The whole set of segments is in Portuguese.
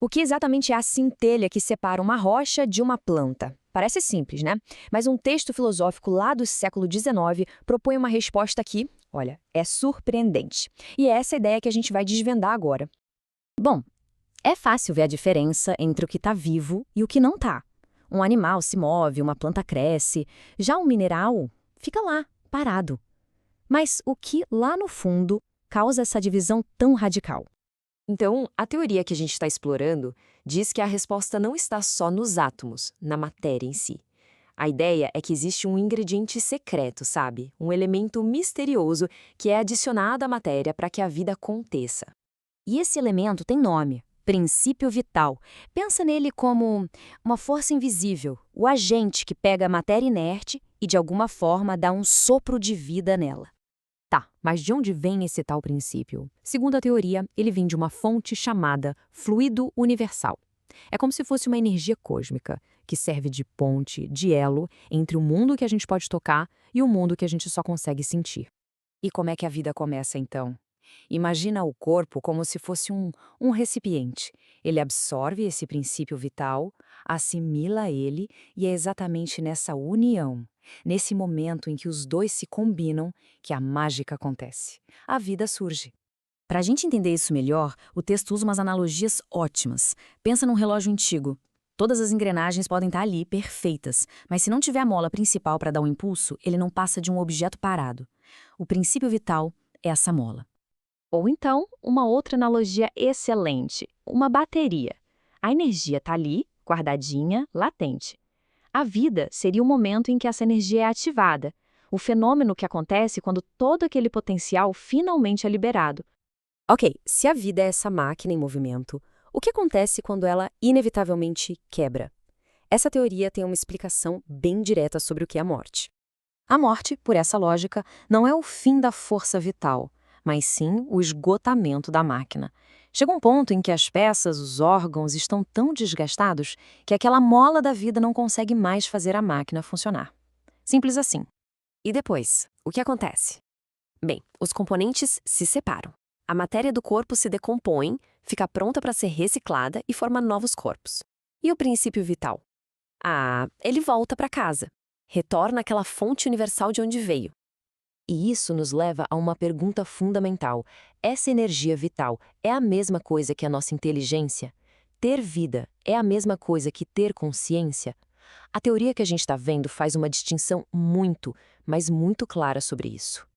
O que exatamente é a centelha que separa uma rocha de uma planta? Parece simples, né? Mas um texto filosófico lá do século XIX propõe uma resposta que, olha, é surpreendente. E é essa ideia que a gente vai desvendar agora. Bom, é fácil ver a diferença entre o que está vivo e o que não está. Um animal se move, uma planta cresce, já um mineral fica lá, parado. Mas o que lá no fundo causa essa divisão tão radical? Então, a teoria que a gente está explorando diz que a resposta não está só nos átomos, na matéria em si. A ideia é que existe um ingrediente secreto, sabe? Um elemento misterioso que é adicionado à matéria para que a vida aconteça. E esse elemento tem nome, princípio vital. Pensa nele como uma força invisível, o agente que pega a matéria inerte e de alguma forma dá um sopro de vida nela. Tá, mas de onde vem esse tal princípio? Segundo a teoria, ele vem de uma fonte chamada fluido universal. É como se fosse uma energia cósmica, que serve de ponte, de elo, entre o mundo que a gente pode tocar e o mundo que a gente só consegue sentir. E como é que a vida começa, então? Imagina o corpo como se fosse um recipiente. Ele absorve esse princípio vital, assimila ele, e é exatamente nessa união, nesse momento em que os dois se combinam, que a mágica acontece. A vida surge. Para a gente entender isso melhor, o texto usa umas analogias ótimas. Pensa num relógio antigo. Todas as engrenagens podem estar ali, perfeitas, mas se não tiver a mola principal para dar um impulso, ele não passa de um objeto parado. O princípio vital é essa mola. Ou então, uma outra analogia excelente, uma bateria. A energia está ali, guardadinha, latente. A vida seria o momento em que essa energia é ativada, o fenômeno que acontece quando todo aquele potencial finalmente é liberado. Ok, se a vida é essa máquina em movimento, o que acontece quando ela inevitavelmente quebra? Essa teoria tem uma explicação bem direta sobre o que é a morte. A morte, por essa lógica, não é o fim da força vital, mas sim o esgotamento da máquina. Chega um ponto em que as peças, os órgãos estão tão desgastados que aquela mola da vida não consegue mais fazer a máquina funcionar. Simples assim. E depois, o que acontece? Bem, os componentes se separam. A matéria do corpo se decompõe, fica pronta para ser reciclada e forma novos corpos. E o princípio vital? Ele volta para casa. Retorna àquela fonte universal de onde veio. E isso nos leva a uma pergunta fundamental. Essa energia vital é a mesma coisa que a nossa inteligência? Ter vida é a mesma coisa que ter consciência? A teoria que a gente está vendo faz uma distinção muito, mas muito clara sobre isso.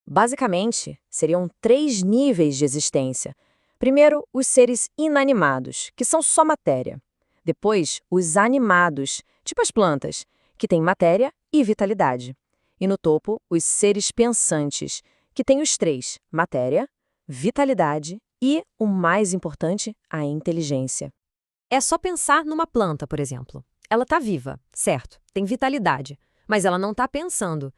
Basicamente, seriam 3 níveis de existência. Primeiro, os seres inanimados, que são só matéria. Depois, os animados, tipo as plantas, que têm matéria e vitalidade. E no topo, os seres pensantes, que têm os 3, matéria, vitalidade e, o mais importante, a inteligência. É só pensar numa planta, por exemplo. Ela está viva, certo, tem vitalidade, mas ela não está pensando.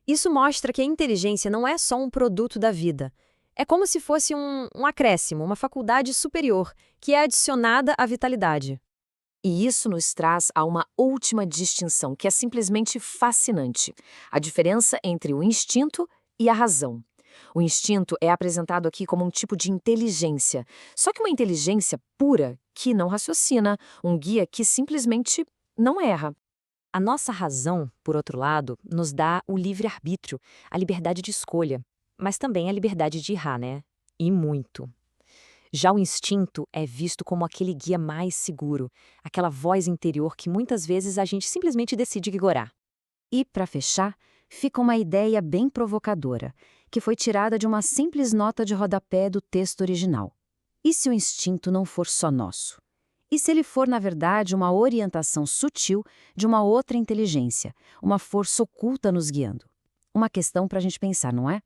Isso mostra que a inteligência não é só um produto da vida. É como se fosse um acréscimo, uma faculdade superior, que é adicionada à vitalidade. E isso nos traz a uma última distinção, que é simplesmente fascinante: a diferença entre o instinto e a razão. O instinto é apresentado aqui como um tipo de inteligência, só que uma inteligência pura que não raciocina, um guia que simplesmente não erra. A nossa razão, por outro lado, nos dá o livre-arbítrio, a liberdade de escolha, mas também a liberdade de errar, né? E muito. Já o instinto é visto como aquele guia mais seguro, aquela voz interior que muitas vezes a gente simplesmente decide ignorar. E, para fechar, fica uma ideia bem provocadora, que foi tirada de uma simples nota de rodapé do texto original. E se o instinto não for só nosso? E se ele for, na verdade, uma orientação sutil de uma outra inteligência, uma força oculta nos guiando? Uma questão para a gente pensar, não é?